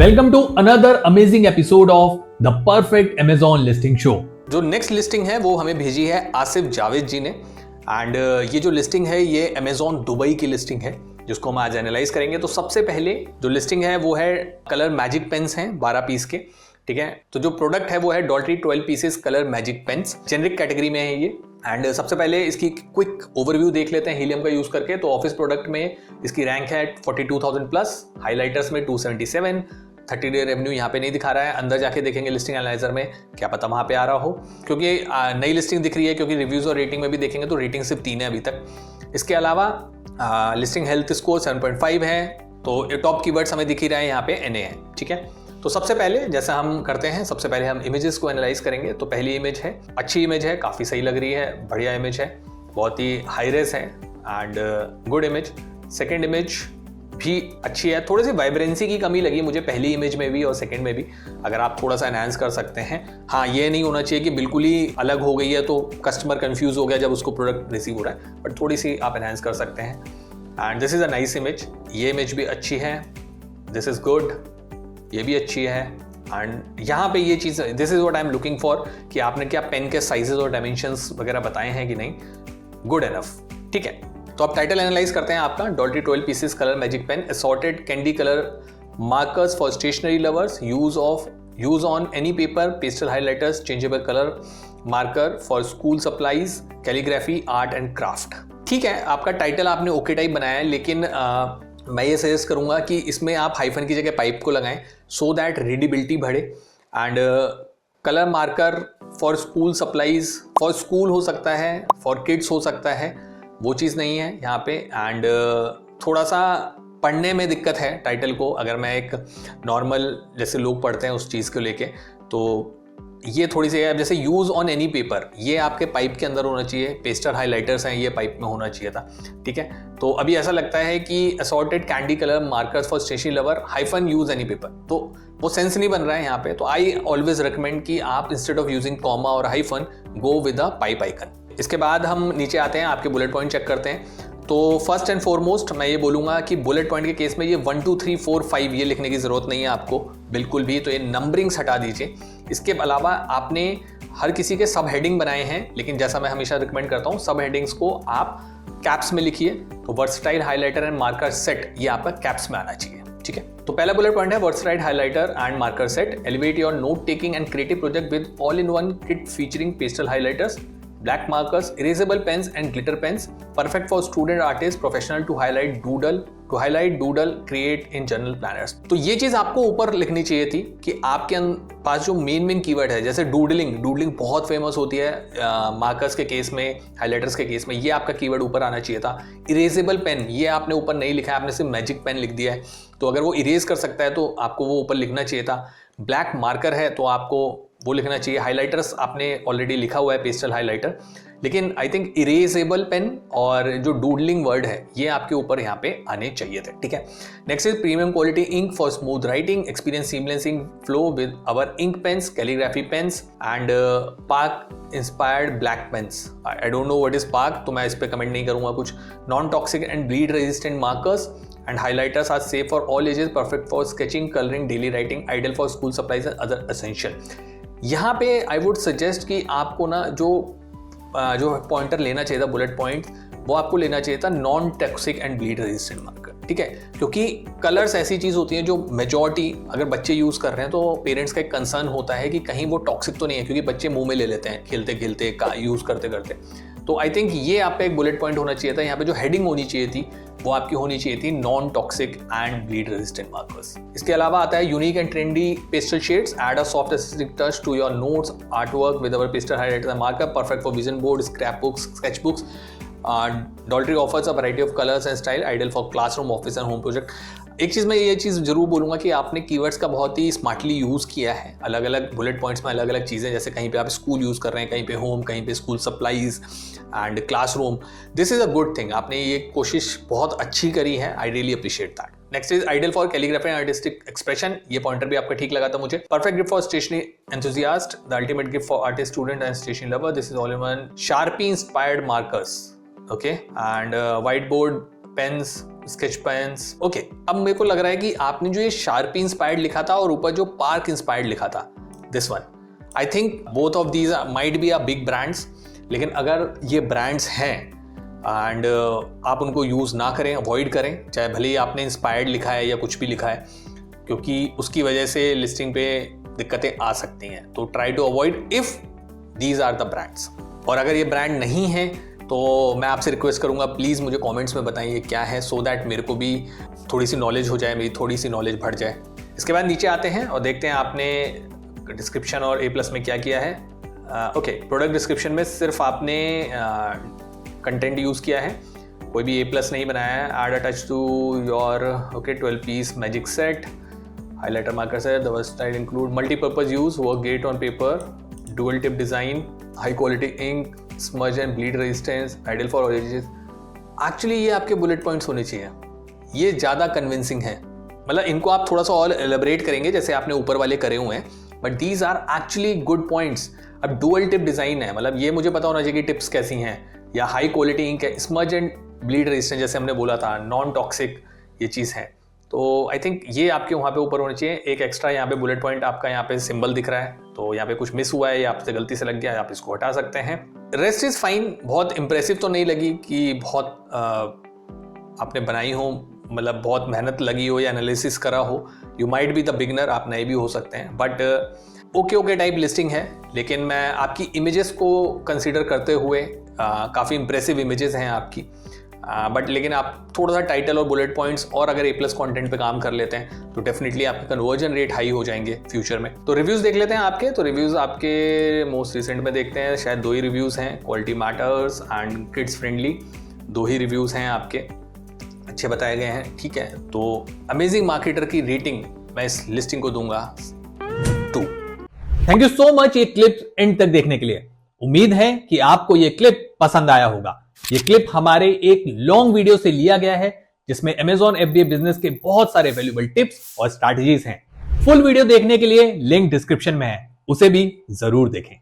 Welcome to another amazing episode of the perfect Amazon listing show. जो next listing है वो हमें भेजी है आसिफ जावेद जी ने एंड ये जो लिस्टिंग है ये अमेजॉन दुबई की लिस्टिंग है जिसको हम आज एनालाइज करेंगे। तो सबसे पहले जो लिस्टिंग है वो है कलर मैजिक पेन्स हैं 12 पीस के, ठीक है। तो जो प्रोडक्ट है वो है Doltry 12 pieces colour magic pens, generic category में है ये। एंड सबसे पहले इसकी क्विक ओवरव्यू देख लेते हैं हीलियम का यूज करके। तो ऑफिस प्रोडक्ट में इसकी रैंक है 42,000 प्लस, हाइलाइटर्स में 277, 30 डे रेवेन्यू यहाँ पे नहीं दिखा रहा है। अंदर जाके देखेंगे लिस्टिंग एनालाइजर में, क्या पता वहाँ पे आ रहा हो, क्योंकि नई लिस्टिंग दिख रही है। क्योंकि रिव्यूज और रेटिंग में भी देखेंगे तो रेटिंग सिर्फ 3 है अभी तक। इसके अलावा लिस्टिंग हेल्थ स्कोर 7.5 है। तो टॉप कीवर्ड्स हमें दिख ही रहे हैं यहाँ पे NA है, ठीक है। तो सबसे पहले जैसा हम करते हैं, सबसे पहले हम इमेजेस को एनालाइज करेंगे। तो पहली इमेज है, अच्छी इमेज है, काफ़ी सही लग रही है, बढ़िया इमेज है, बहुत ही हाई रेस है and good image. Second image भी अच्छी है, थोड़ी सी वाइब्रेंसी की कमी लगी मुझे पहली इमेज में भी और सेकंड में भी, अगर आप थोड़ा सा एनहांस कर सकते हैं। हाँ, ये नहीं होना चाहिए कि बिल्कुल ही अलग हो गई है तो कस्टमर कंफ्यूज हो गया जब उसको प्रोडक्ट रिसीव हो रहा है, बट थोड़ी सी आप एनहांस कर सकते हैं। And this is a nice image, ये इमेज भी अच्छी है, दिस इज़ गुड, ये भी अच्छी है। एंड यहाँ पे ये चीज़, this is what I am looking for, कि आपने क्या पेन के साइजेस और डायमेंशंस वगैरह बताए हैं कि नहीं, गुड इनफ, ठीक है। तो आप टाइटल एनालाइज करते हैं आपका, Doltry 12 pieces colour magic pen, assorted candy colour markers for stationery lovers, use on any paper, pastel highlighters, changeable colour marker for school supplies, calligraphy, art and craft. ठीक है, आपका टाइटल आपने okay type बनाया है, लेकिन मैं ये suggest करूंगा कि इसमें आप हाइफन की जगह पाइप को लगाएं सो दैट रीडेबिलिटी बढ़े। And colour marker for school supplies, for school हो सकता है, फॉर किड्स हो सकता है, वो चीज़ नहीं है यहाँ पे। एंड थोड़ा सा पढ़ने में दिक्कत है टाइटल को, अगर मैं एक नॉर्मल जैसे लोग पढ़ते हैं उस चीज़ को लेके, तो ये थोड़ी सी है। जैसे यूज़ ऑन एनी पेपर, ये आपके पाइप के अंदर होना चाहिए, पेस्टर हाइलाइटर्स हैं, ये पाइप में होना चाहिए था, ठीक है। तो अभी ऐसा लगता है कि assorted candy colour markers for stationery lover hyphen use any paper, तो वो सेंस नहीं बन रहा है यहाँ पे। तो आई ऑलवेज रिकमेंड कि आप इंस्टेड ऑफ यूजिंग कॉमा और hyphen go with a pipe icon. इसके बाद हम नीचे आते हैं, आपके बुलेट पॉइंट चेक करते हैं। तो फर्स्ट एंड फॉरमोस्ट मैं ये बोलूँगा कि बुलेट पॉइंट के केस में ये 1 2 3 4 5 ये लिखने की ज़रूरत नहीं है आपको बिल्कुल भी, तो ये नंबरिंग्स हटा दीजिए। इसके अलावा आपने हर किसी के सब हेडिंग बनाए हैं, लेकिन जैसा मैं हमेशा रिकमेंड करता हूँ, सब हेडिंग्स को आप कैप्स में लिखिए। तो versatile highlighter and marker set, ये आपका कैप्स में आना चाहिए, ठीक है। तो पहला बुलेट पॉइंट है versatile highlighter and marker set, elevate your note taking and creative project with all in one kit featuring pastel highlighters, black markers, erasable pens and glitter pens, perfect for student artists, professional to highlight doodle, create in journal planners। तो ये चीज आपको ऊपर लिखनी चाहिए थी कि आपके पास जो मेन कीवर्ड है, जैसे डूडलिंग बहुत फेमस होती है मार्कर्स के केस में, हाइलाइटर्स के केस में, ये आपका कीवर्ड ऊपर आना चाहिए था। इरेजेबल पेन, ये आपने ऊपर नहीं लिखा है, आपने सिर्फ मैजिक पेन लिख दिया है। तो अगर वो इरेज कर सकता है तो आपको वो ऊपर लिखना चाहिए था। ब्लैक मार्कर है तो आपको वो लिखना चाहिए। हाइलाइटर्स आपने ऑलरेडी लिखा हुआ है, पेस्टल हाइलाइटर, लेकिन आई थिंक इरेजेबल पेन और जो डूडलिंग वर्ड है ये आपके ऊपर यहाँ पे आने चाहिए थे, ठीक है। Next is premium quality ink for smooth writing, experience seamless ink flow with our ink pens, calligraphy pens and park inspired black pens. I don't know what is park, तो मैं इस पर कमेंट नहीं करूंगा कुछ। Non toxic and bleed resistant markers and highlighters are safe for all ages, perfect for sketching, coloring, daily writing, ideal for school supplies and other essential। यहाँ पे I would suggest कि आपको ना जो पॉइंटर लेना चाहिए था, बुलेट पॉइंट, वो आपको लेना चाहिए था non toxic and bleed resistant marker, ठीक है। क्योंकि कलर्स ऐसी चीज़ होती हैं जो मेजॉरिटी अगर बच्चे यूज़ कर रहे हैं तो पेरेंट्स का एक कंसर्न होता है कि कहीं वो टॉक्सिक तो नहीं है, क्योंकि बच्चे मुंह में ले लेते हैं खेलते खेलते का यूज़ करते करते। तो आई थिंक ये आपका एक बुलेट पॉइंट होना चाहिए था। यहाँ पे जो हेडिंग होनी चाहिए थी वो आपकी होनी चाहिए थी non toxic and bleed resistant markers. इसके अलावा आता है unique and trendy pastel shades, add a soft aesthetic touch to your notes, artwork with our pastel highlighters and marker, perfect for vision board, scrap books, sketch books. डॉल्ट्री offers a variety of colours and style, ideal for classroom, office and home project. एक चीज़ मैं ये चीज़ जरूर बोलूँगा कि आपने keywords का बहुत ही स्मार्टली यूज़ किया है। अलग अलग बुलेट पॉइंट्स में अलग अलग चीज़ें, जैसे कहीं पे आप स्कूल यूज़ कर रहे हैं, कहीं पे होम, कहीं पे school supplies and classroom. This is a good thing, आपने ये कोशिश बहुत अच्छी करी है, I really appreciate that. Next is ideal for calligraphy and artistic expression, ये पॉइंटर भी आपका ठीक लगा था मुझे। Perfect gift for stationery enthusiast, the ultimate gift for artist, student and stationery lover, this is all in one Sharpie inspired markers, okay, and whiteboard pens, sketch pens. Okay, अब मेरे को लग रहा है कि आपने जो ये शार्पी इंस्पायर्ड लिखा था और ऊपर जो पार्क इंस्पायर्ड लिखा था, this one, I think both of these might be a big brands, लेकिन अगर ये ब्रांड्स हैं एंड आप उनको यूज़ ना करें, अवॉइड करें, चाहे भले ही आपने इंस्पायर्ड लिखा है या कुछ भी लिखा है, क्योंकि उसकी वजह से लिस्टिंग पे दिक्कतें आ सकती हैं। तो try to avoid if these are the brands. और अगर ये ब्रांड नहीं है तो मैं आपसे रिक्वेस्ट करूंगा, प्लीज़ मुझे कमेंट्स में बताइए क्या है, सो दैट मेरे को भी थोड़ी सी नॉलेज हो जाए, मेरी थोड़ी सी नॉलेज बढ़ जाए। इसके बाद नीचे आते हैं और देखते हैं आपने डिस्क्रिप्शन और A+ में क्या किया है। ओके, प्रोडक्ट डिस्क्रिप्शन में सिर्फ आपने कंटेंट यूज़ किया है, कोई भी A+ नहीं बनाया है। Add a touch to your 12 piece magic set, highlighter marker set, the style include multi-purpose use, work great on paper, dual tip design, high quality ink, smudge and bleed resistance, ideal for oranges। Actually ये आपके bullet points होने चाहिए, ये ज़्यादा convincing है। मतलब इनको आप थोड़ा सा और एलेबरेट करेंगे जैसे आपने ऊपर वाले करे हुए हैं, but these are actually good points. अब डुअल टिप डिज़ाइन है, मतलब ये मुझे पता होना चाहिए कि टिप्स कैसी हैं, या हाई क्वालिटी इंक है, स्मज एंड ब्लीड रेजिस्टेंस जैसे हमने बोला था, नॉन टॉक्सिक ये चीज़ है। तो आई थिंक ये आपके वहाँ पे ऊपर होने चाहिए। एक एक्स्ट्रा यहाँ पे बुलेट पॉइंट आपका यहाँ पे सिंबल दिख रहा है, तो यहाँ पे कुछ मिस हुआ है या आपसे गलती से लग गया, आप इसको हटा सकते हैं। Rest is fine. बहुत इंप्रेसिव तो नहीं लगी कि बहुत आपने बनाई हो, मतलब बहुत मेहनत लगी हो या एनालिसिस करा हो। You might be the beginner, आप नए भी हो सकते हैं, बट ओके टाइप लिस्टिंग है। लेकिन मैं आपकी इमेजेस को कंसिडर करते हुए, काफ़ी इंप्रेसिव इमेजेस हैं आपकी, बट लेकिन आप थोड़ा सा टाइटल और बुलेट पॉइंट्स और अगर A+ कंटेंट पे काम कर लेते हैं तो डेफिनेटली आपके कन्वर्जन रेट हाई हो जाएंगे फ्यूचर में। तो रिव्यूज़ देख लेते हैं आपके। तो रिव्यूज़ आपके मोस्ट रिसेंट में देखते हैं, शायद 2 ही रिव्यूज़ हैं, quality matters and kids friendly, 2 he reviews हैं आपके, अच्छे बताए गए हैं, ठीक है। तो अमेजिंग मार्केटर की रेटिंग मैं इस लिस्टिंग को दूंगा 2। थैंक यू सो मच ये क्लिप एंड तक देखने के लिए। उम्मीद है कि आपको ये क्लिप पसंद आया होगा। ये क्लिप हमारे एक लॉन्ग वीडियो से लिया गया है जिसमें Amazon FBA बिजनेस के बहुत सारे वैल्यूएबल टिप्स और स्ट्रैटेजीज हैं। फुल वीडियो देखने के लिए लिंक डिस्क्रिप्शन में है, उसे भी जरूर देखें।